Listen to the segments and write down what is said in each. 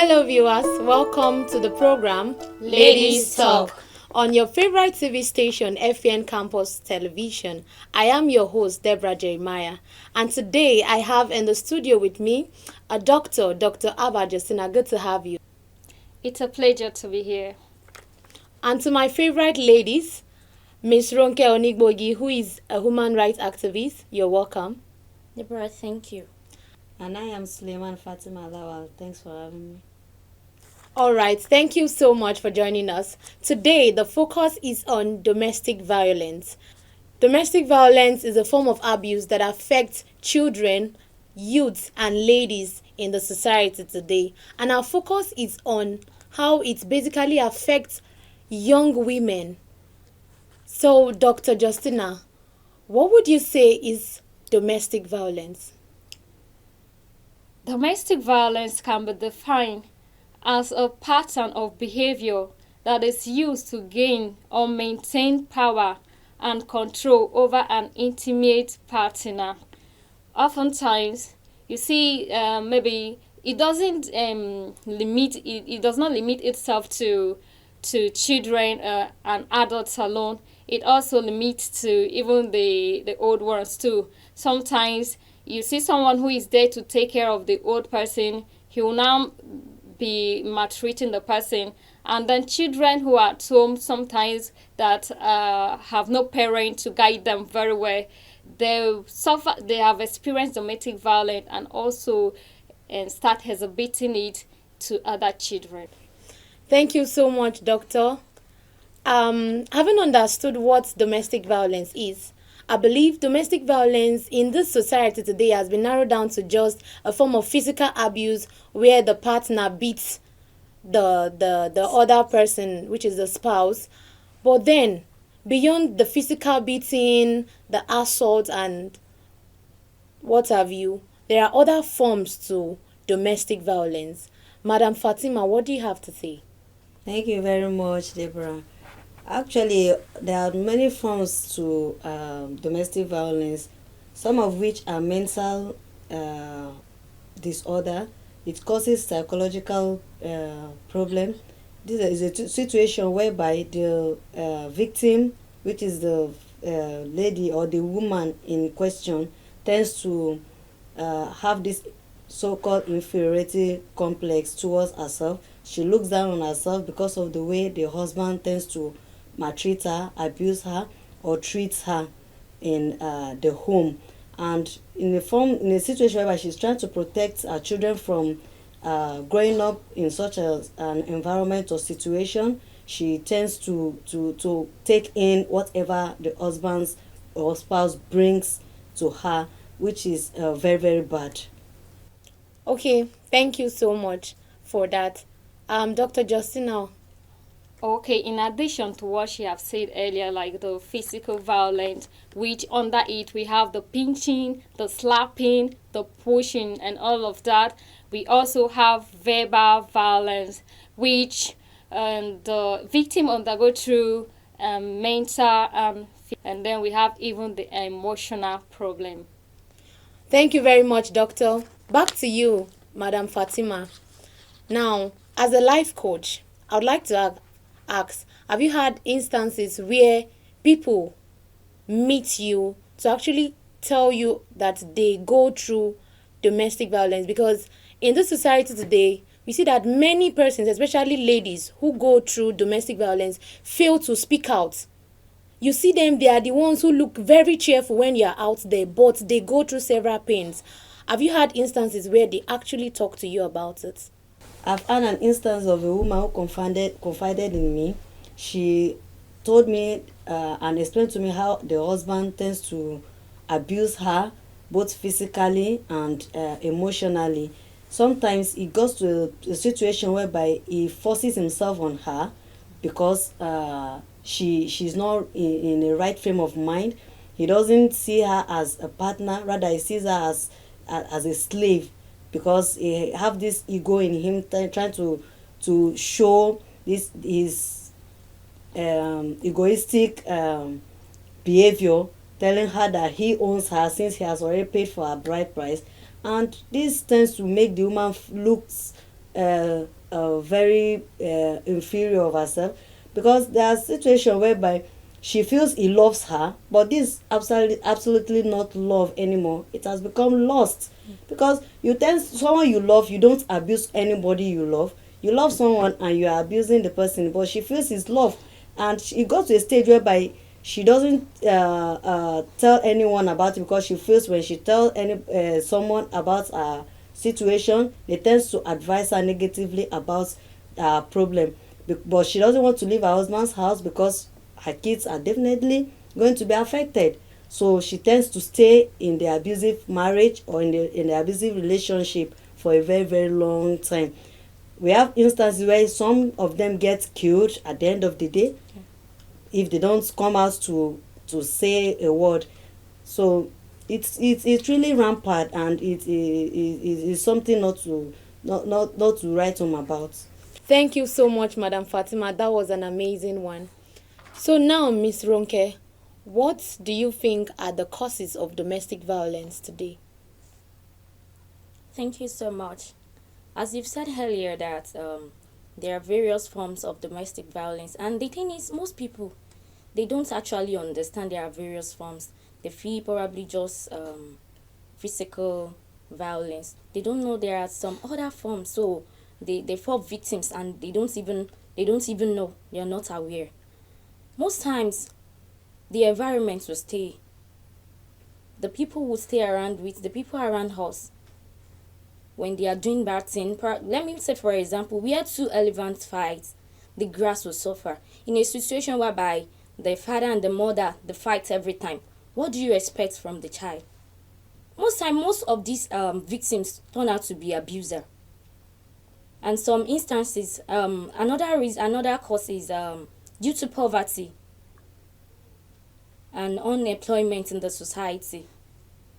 Hello, viewers. Welcome to the program Ladies Talk on your favorite TV station, FEN Campus Television. I am your host, Deborah Jeremiah, and today I have in the studio with me a doctor, Dr. Abba Justina. Good to have you. It's a pleasure to be here. And to my favorite ladies, Miss Ronke Onigbogi, who is a human rights activist. You're welcome. Daborah, thank you. And I am Suleiman Fatima Lawal. Thanks for having me. All right, thank you so much for joining us. Today, the focus is on domestic violence. Domestic violence is a form of abuse that affects children, youths, and ladies in the society today. And our focus is on how it basically affects young women. So, Dr. Justina, what would you say is domestic violence? Domestic violence can be defined as a pattern of behavior that is used to gain or maintain power and control over an intimate partner. Oftentimes, you see, maybe it doesn't it does not limit itself to children and adults alone. It also limits to even the old ones too. Sometimes you see someone who is there to take care of the old person, he will now be maltreating the person. And then children who are at home sometimes that have no parent to guide them very well, they have experienced domestic violence and also start exhibiting it to other children. Thank you so much, Doctor. Having understood what domestic violence is, I believe domestic violence in this society today has been narrowed down to just a form of physical abuse where the partner beats the other person, which is the spouse. But then, beyond the physical beating, the assault, and what have you, there are other forms to domestic violence. Madam Fatima, what do you have to say? Thank you very much, Deborah. Actually, there are many forms to domestic violence, some of which are mental disorder. It causes psychological problem. This is a situation whereby the victim, which is the lady or the woman in question, tends to have this so-called inferiority complex towards herself. She looks down on herself because of the way the husband tends to maltreat her, abuse her, or treats her in the home. And in a situation where she's trying to protect her children from growing up in such an environment or situation, she tends to take in whatever the husband or spouse brings to her, which is very, very bad. Okay, thank you so much for that. Dr. Justina. Okay, in addition to what she have said earlier, like the physical violence, which under it we have the pinching, the slapping, the pushing, and all of that. We also have verbal violence, which the victim undergo through mental and then we have even the emotional problem. Thank you very much, Doctor. Back to you, Madam Fatima. Now, as a life coach, I would like to ask, have you had instances where people meet you to actually tell you that they go through domestic violence? Because in this society today, we see that many persons, especially ladies who go through domestic violence, fail to speak out. You see them, they are the ones who look very cheerful when you're out there, but they go through several pains. Have you had instances where they actually talk to you about it? I've had an instance of a woman who confided in me. She told me and explained to me how the husband tends to abuse her, both physically and emotionally. Sometimes it goes to a situation whereby he forces himself on her because she's not in the right frame of mind. He doesn't see her as a partner, rather he sees her as a slave, because he have this ego in him trying to show this his egoistic behavior, telling her that he owns her since he has already paid for her bride price. And this tends to make the woman looks very inferior of herself, because there are situations whereby she feels he loves her, but this is absolutely not love anymore. It has become lust, because you tell someone you love, you don't abuse anybody you love. You love someone and you are abusing the person, but she feels it's love, and she got to a stage whereby she doesn't tell anyone about it, because she feels when she tells someone about her situation, they tend to advise her negatively about her problem. But she doesn't want to leave her husband's house because her kids are definitely going to be affected. So she tends to stay in the abusive marriage or in the abusive relationship for a very, very long time. We have instances where some of them get killed at the end of the day if they don't come out to say a word. So it's really rampant, and it's something not to write home about. Thank you so much, Madam Fatima. That was an amazing one. So now, Miss Ronke, what do you think are the causes of domestic violence today? Thank you so much. As you've said earlier that there are various forms of domestic violence, and the thing is, most people, they don't actually understand there are various forms. They feel probably just physical violence. They don't know there are some other forms, so they fall victims and they don't even know. They are not aware. Most times the environment will stay. The people will stay around with the people around us when they are doing bad things. Let me say, for example, we had two elephant fights. The grass will suffer. In a situation whereby the father and the mother, they fight every time, what do you expect from the child? Most of these victims turn out to be abuser. And some instances, another cause is due to poverty and unemployment in the society.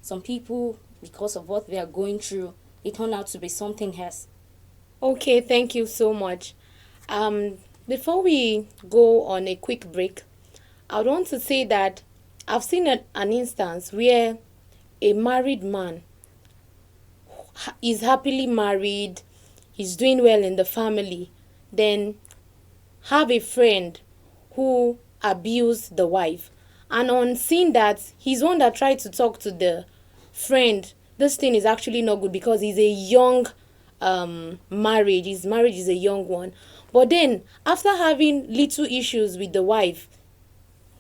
Some people, because of what they are going through, it turned out to be something else. Okay, thank you so much. Before we go on a quick break, I want to say that I've seen an instance where a married man is happily married, he's doing well in the family, then have a friend who abused the wife. And on seeing that, he's one that tried to talk to the friend. This thing is actually not good because he's a young marriage. His marriage is a young one. But then, after having little issues with the wife,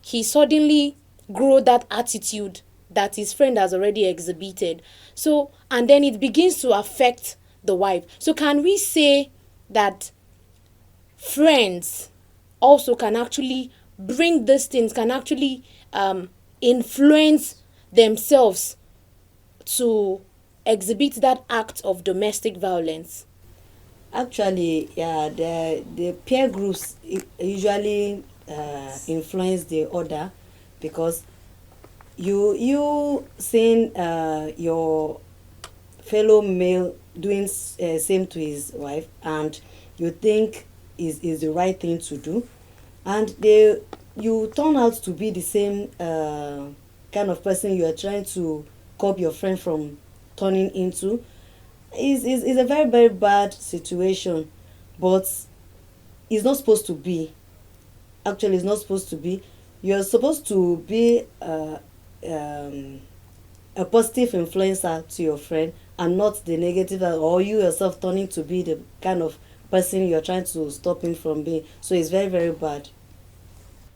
he suddenly grew that attitude that his friend has already exhibited. So, and then it begins to affect the wife. So, can we say that friends also can actually bring these things, can actually influence themselves to exhibit that act of domestic violence? Actually, yeah, the peer groups usually influence the other, because you seeing your fellow male doing same to his wife, and you think is the right thing to do, and you turn out to be the same kind of person you are trying to curb your friend from turning into. Is a very, very bad situation, but it's not supposed to be. Actually, it's not supposed to be. You're supposed to be a positive influencer to your friend, and not the negative, or you yourself turning to be the kind of person you're trying to stop him from being. So it's very, very bad.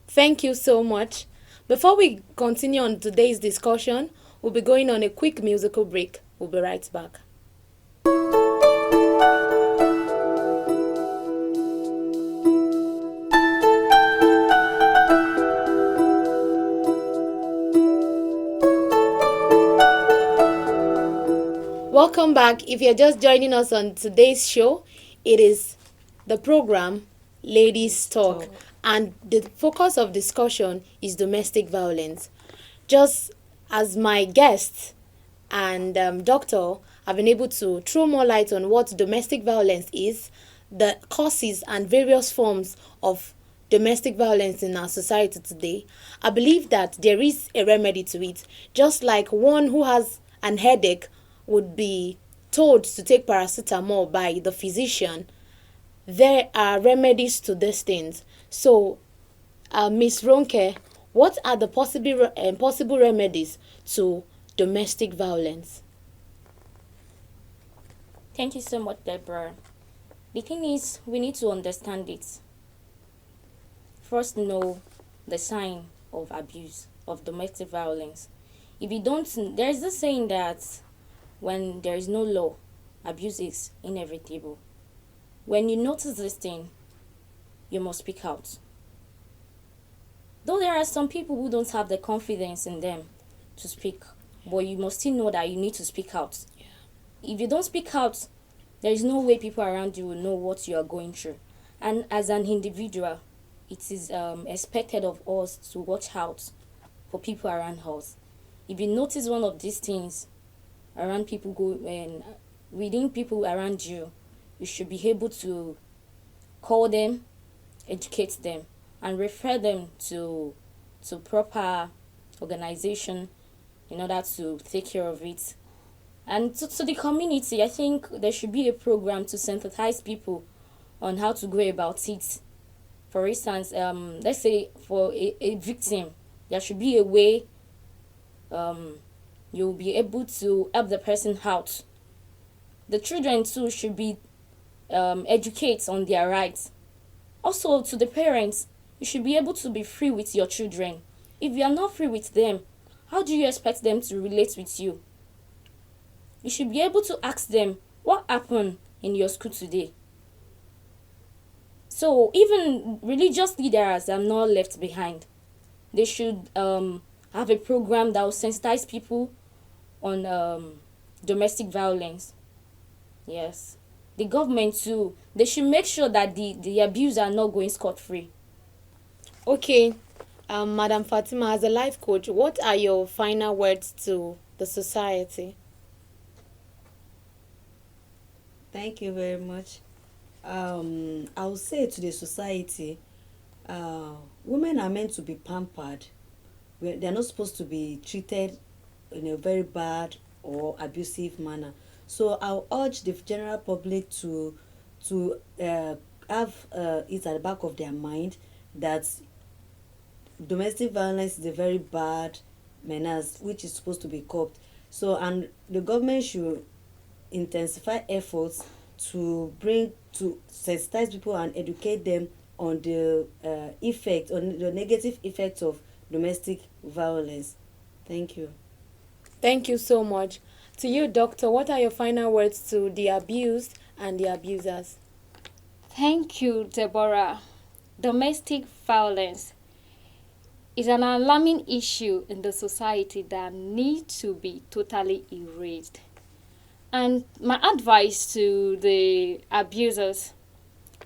Thank you so much. Before we continue on today's discussion, we'll be going on a quick musical break. We'll be right back. Welcome back. If you're just joining us on today's show, it is the program Ladies Talk, and the focus of discussion is domestic violence. Just as my guest and doctor have been able to throw more light on what domestic violence is, the causes and various forms of domestic violence in our society today, I believe that there is a remedy to it. Just like one who has an headache would be told to take paracetamol by the physician, there are remedies to these things. So, Miss Ronke, what are the possible remedies to domestic violence? Thank you so much, Deborah. The thing is, we need to understand it. First, know the sign of abuse, of domestic violence. If you don't, there is this saying that when there is no law, abuse is inevitable. When you notice this thing, you must speak out. Though there are some people who don't have the confidence in them to speak, but you must still know that you need to speak out. If you don't speak out, there is no way people around you will know what you are going through. And as an individual, it is expected of us to watch out for people around us. If you notice one of these things around people and within people around you, you should be able to call them, educate them, and refer them to proper organization in order to take care of it. And to the community, I think there should be a program to sensitize people on how to go about it. For instance, let's say for a victim, there should be a way you'll be able to help the person out. The children too should be educated on their rights. Also, to the parents, you should be able to be free with your children. If you are not free with them, how do you expect them to relate with you? You should be able to ask them, what happened in your school today? So even religious leaders are not left behind. They should have a program that will sensitize people on domestic violence. Yes. The government too, they should make sure that the abusers are not going scot-free. Okay, Madam Fatima, as a life coach, what are your final words to the society? Thank you very much. I will say to the society, women are meant to be pampered. They're not supposed to be treated in a very bad or abusive manner. So I'll urge the general public to have it at the back of their mind that domestic violence is a very bad menace which is supposed to be curbed. So, and the government should intensify efforts to sensitize people and educate them on the negative effects of domestic violence. Thank you. Thank you so much. To you, doctor, what are your final words to the abused and the abusers? Thank you, Daborah. Domestic violence is an alarming issue in the society that needs to be totally erased. And my advice to the abusers,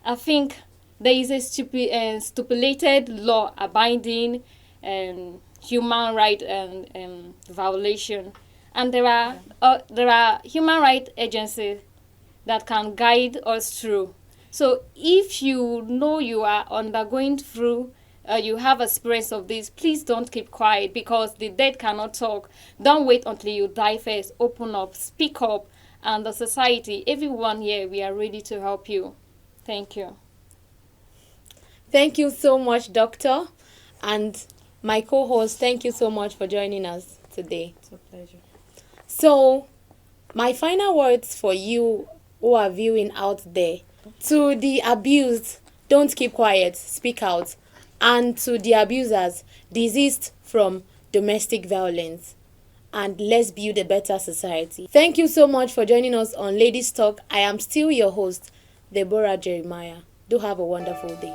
I think there is a stipulated law abiding human right and violation, and there are human rights agencies that can guide us through. So if you know you are undergoing through you have experience of this, please don't keep quiet, because the dead cannot talk. Don't wait until you die first. Open up, speak up, and the society, everyone here, we are ready to help you. Thank you. Thank you so much, doctor. And my co-host, thank you so much for joining us today. It's a pleasure. So, my final words for you who are viewing out there: to the abused, don't keep quiet, speak out. And to the abusers, desist from domestic violence. And let's build a better society. Thank you so much for joining us on Ladies Talk. I am still your host, Daborah Jeremiah. Do have a wonderful day.